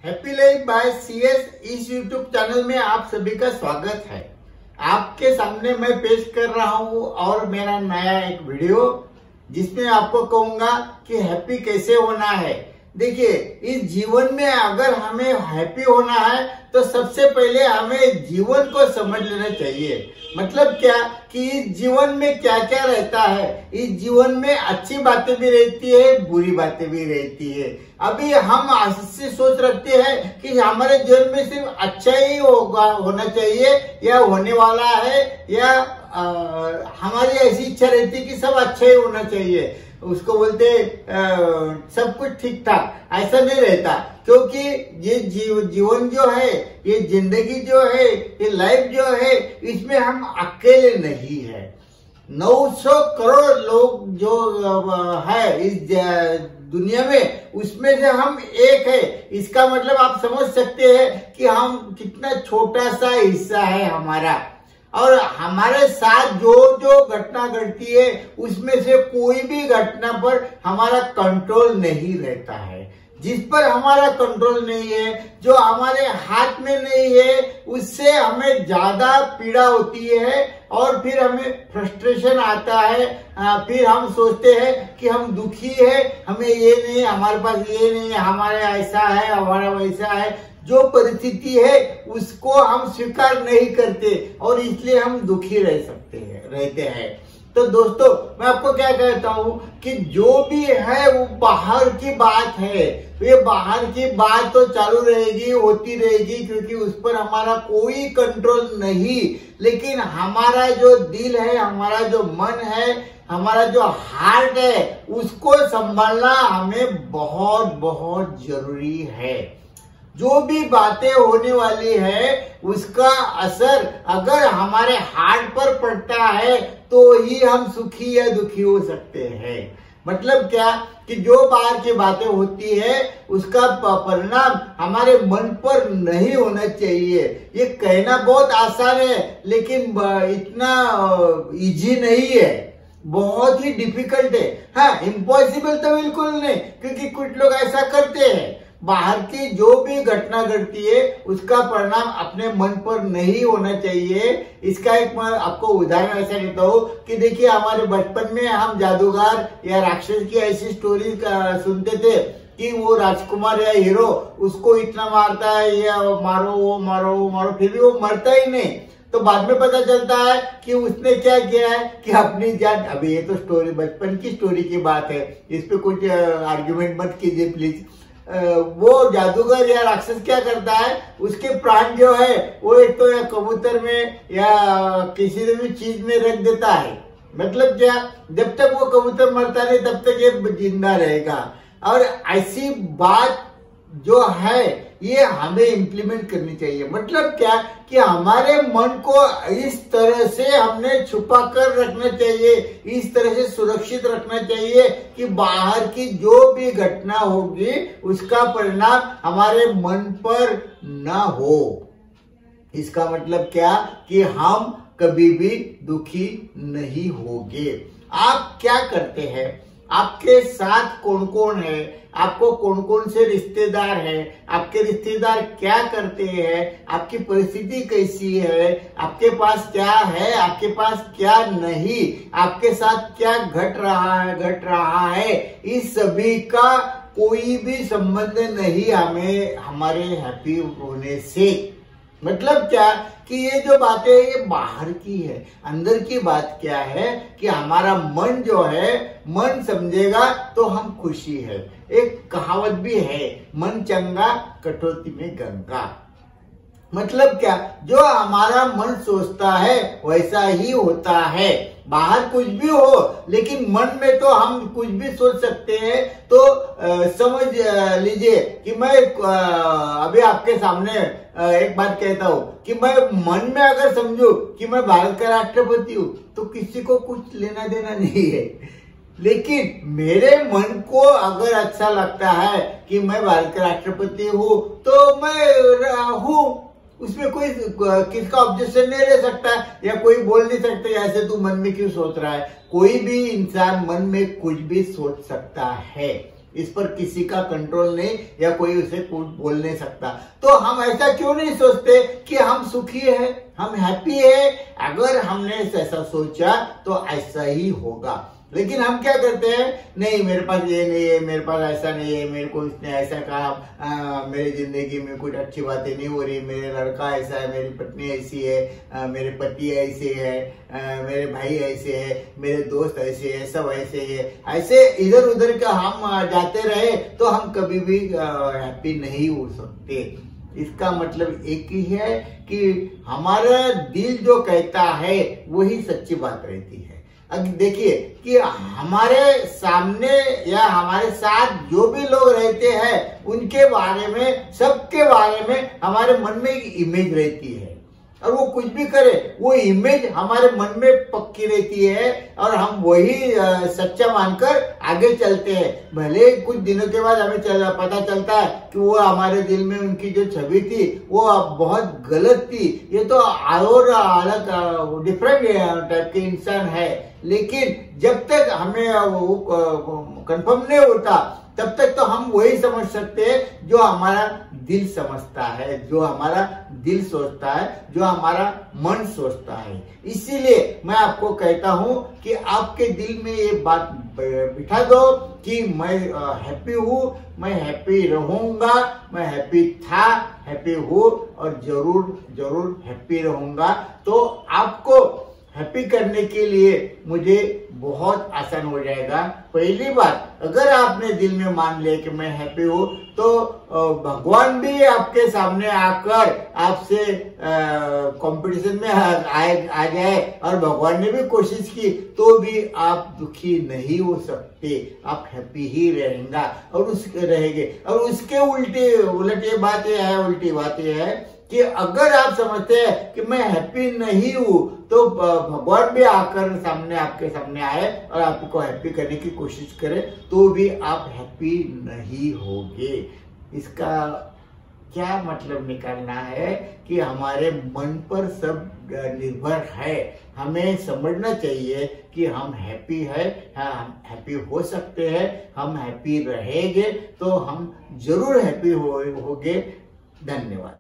Happy life by CS इस YouTube channel में आप सभी का स्वागत है। आपके सामने मैं पेश कर रहा हूं और मेरा नया एक वीडियो जिसमें आपको कहूंगा कि हैप्पी कैसे होना है। देखिए, इस जीवन में अगर हमें हैप्पी होना है तो सबसे पहले हमें जीवन को समझ लेना चाहिए। मतलब क्या कि इस जीवन में क्या क्या रहता है। इस जीवन में अच्छी बातें भी रहती है, बुरी बातें भी रहती है। अभी हम ऐसी सोच रखते हैं कि हमारे जीवन में सिर्फ अच्छा ही होना चाहिए या होने वाला है, या हमारी ऐसी इच्छा रहती है कि सब अच्छा ही होना चाहिए। उसको बोलते सब कुछ ठीक ठाक। ऐसा नहीं रहता, क्योंकि ये जीवन जो है, ये जिंदगी जो है, ये लाइफ जो है, इसमें हम अकेले नहीं है। 900 करोड़ लोग जो है इस दुनिया में, उसमें से हम एक है। इसका मतलब आप समझ सकते हैं कि हम कितना छोटा सा हिस्सा है हमारा, और हमारे साथ जो जो घटना घटती है उसमें से कोई भी घटना पर हमारा कंट्रोल नहीं रहता है। जिस पर हमारा कंट्रोल नहीं है, जो हमारे हाथ में नहीं है, उससे हमें ज्यादा पीड़ा होती है और फिर हमें फ्रस्ट्रेशन आता है। फिर हम सोचते हैं कि हम दुखी है, हमें ये नहीं, हमारे पास ये नहीं है, हमारे ऐसा है, हमारा वैसा है। जो परिस्थिति है उसको हम स्वीकार नहीं करते और इसलिए हम दुखी रहते हैं। तो दोस्तों, मैं आपको क्या कहता हूँ कि जो भी है वो बाहर की बात है। ये बाहर की बात तो चालू रहेगी, होती रहेगी, क्योंकि उस पर हमारा कोई कंट्रोल नहीं। लेकिन हमारा जो दिल है, हमारा जो मन है, हमारा जो हार्ट है, उसको संभालना हमें बहुत बहुत जरूरी है। जो भी बातें होने वाली है उसका असर अगर हमारे हार्ट पर पड़ता है तो ही हम सुखी या दुखी हो सकते हैं। मतलब क्या कि जो बाहर की बातें होती है उसका परिणाम हमारे मन पर नहीं होना चाहिए। ये कहना बहुत आसान है, लेकिन इतना इजी नहीं है, बहुत ही डिफिकल्ट है। हाँ, इम्पॉसिबल तो बिल्कुल नहीं, क्योंकि कुछ लोग ऐसा करते हैं। बाहर की जो भी घटना घटती है उसका परिणाम अपने मन पर नहीं होना चाहिए। इसका एक मैं आपको उदाहरण ऐसा देता हूँ कि देखिए, हमारे बचपन में हम जादूगर या राक्षस की ऐसी स्टोरी सुनते थे कि वो राजकुमार या हीरो उसको इतना मारता है, या मारो वो मारो वो मारो, फिर भी वो मरता ही नहीं। तो बाद में पता चलता है कि उसने क्या किया है कि अपनी जान, अभी ये तो स्टोरी बचपन की स्टोरी की बात है, इस पे कुछ आर्ग्यूमेंट मत कीजिए प्लीज। वो जादूगर या राक्षस क्या करता है, उसके प्राण जो है वो एक तो या कबूतर में या किसी भी चीज में रख देता है। मतलब क्या, जब तक वो कबूतर मरता नहीं तब तक ये जिंदा रहेगा। और ऐसी बात जो है ये हमें इम्प्लीमेंट करनी चाहिए। मतलब क्या कि हमारे मन को इस तरह से हमने छुपा कर रखना चाहिए, इस तरह से सुरक्षित रखना चाहिए कि बाहर की जो भी घटना होगी उसका परिणाम हमारे मन पर ना हो। इसका मतलब क्या कि हम कभी भी दुखी नहीं होंगे। आप क्या करते हैं, आपके साथ कौन कौन है, आपको कौन कौन से रिश्तेदार हैं, आपके रिश्तेदार क्या करते हैं, आपकी परिस्थिति कैसी है, आपके पास क्या है, आपके पास क्या नहीं, आपके साथ क्या घट रहा है, इस सभी का कोई भी संबंध नहीं हमें हमारे हैप्पी होने से। मतलब क्या कि ये जो बातें ये बाहर की है, अंदर की बात क्या है कि हमारा मन जो है, मन समझेगा तो हम खुशी है। एक कहावत भी है, मन चंगा कटौती में गंगा। मतलब क्या, जो हमारा मन सोचता है वैसा ही होता है। बाहर कुछ भी हो, लेकिन मन में तो हम कुछ भी सोच सकते हैं। तो समझ लीजिए कि मैं अभी आपके सामने एक बात कहता हूँ कि मैं मन में अगर समझू कि मैं भारत का राष्ट्रपति हूँ तो किसी को कुछ लेना देना नहीं है। लेकिन मेरे मन को अगर अच्छा लगता है कि मैं भारत का राष्ट्रपति हूँ तो मैं हूँ, उसमें कोई किसका ऑब्जेक्शन नहीं रह सकता या कोई बोल नहीं सकता ऐसे तू मन में क्यों सोच रहा है। कोई भी इंसान मन में कुछ भी सोच सकता है। इस पर किसी का कंट्रोल नहीं या कोई उसे कुछ बोल नहीं सकता। तो हम ऐसा क्यों नहीं सोचते कि हम सुखी है, हम हैप्पी है। अगर हमने ऐसा सोचा तो ऐसा ही होगा। लेकिन हम क्या करते हैं, नहीं मेरे पास ये नहीं है, मेरे पास ऐसा नहीं है, मेरे को इसने ऐसा कहा, मेरी जिंदगी में कुछ अच्छी बातें नहीं हो रही, मेरे लड़का ऐसा है, मेरी पत्नी ऐसी है, मेरे पति ऐसे है, मेरे भाई ऐसे है, मेरे दोस्त ऐसे है, सब ऐसे है। ऐसे इधर उधर का हम जाते रहे तो हम कभी भी हैप्पी नहीं हो सकते। इसका मतलब एक ही है कि हमारा दिल जो कहता है वही सच्ची बात रहती है। अब देखिए कि हमारे सामने या हमारे साथ जो भी लोग रहते हैं उनके बारे में, सबके बारे में हमारे मन में एक इमेज रहती है और वो कुछ भी करे वो इमेज हमारे मन में पक्की रहती है और हम वही सच्चा मानकर आगे चलते हैं। भले कुछ दिनों के बाद हमें पता चलता है कि वो हमारे दिल में उनकी जो छवि थी वो बहुत गलत थी, ये तो और अलग डिफरेंट टाइप के इंसान है। लेकिन जब तक हमें वो कंफर्म नहीं होता तब तक तो हम वही समझ सकते हैं जो हमारा दिल समझता है, जो हमारा दिल सोचता है, जो हमारा मन सोचता है। इसीलिए मैं आपको कहता हूं कि आपके दिल में ये बात बिठा दो कि मैं हैप्पी हूँ, मैं हैप्पी रहूंगा, मैं हैप्पी था, हैप्पी हूँ और जरूर जरूर हैप्पी रहूंगा। तो आपको हैप्पी करने के लिए मुझे बहुत आसान हो जाएगा। पहली बात, अगर आपने दिल में मान लिया कि मैं हैप्पी हूँ तो भगवान भी आपके सामने आकर आपसे कंपटीशन में आ जाए और भगवान ने भी कोशिश की तो भी आप दुखी नहीं हो सकते, आप हैप्पी ही रहेंगे और उसके उल्टी बात यह है कि अगर आप समझते हैं कि मैं हैप्पी नहीं हूं तो भगवान भी आकर आपके सामने आए और आपको हैप्पी करने की कोशिश करे तो भी आप हैप्पी नहीं होगे। इसका क्या मतलब निकालना है कि हमारे मन पर सब निर्भर है। हमें समझना चाहिए कि हम हैप्पी है, हम हैप्पी हो सकते हैं, हम हैप्पी रहेंगे तो हम जरूर हैप्पी होंगे। धन्यवाद।